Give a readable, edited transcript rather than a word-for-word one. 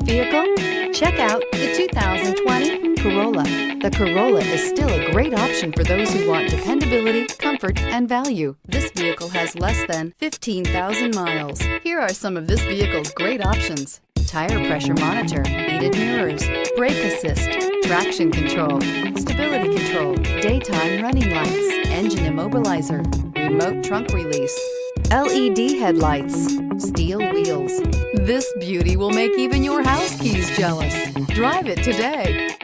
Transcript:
vehicle? Check out the 2020 Corolla. The Corolla is still a great option for those who want dependability, comfort, and value. This vehicle has less than 15,000 miles. Here are some of this vehicle's great options: tire pressure monitor, heated mirrors, brake assist, traction control, stability control, daytime running lights, engine immobilizer, remote trunk release, LED headlights, steel wheels. This beauty will make even your house keys jealous. Drive it today.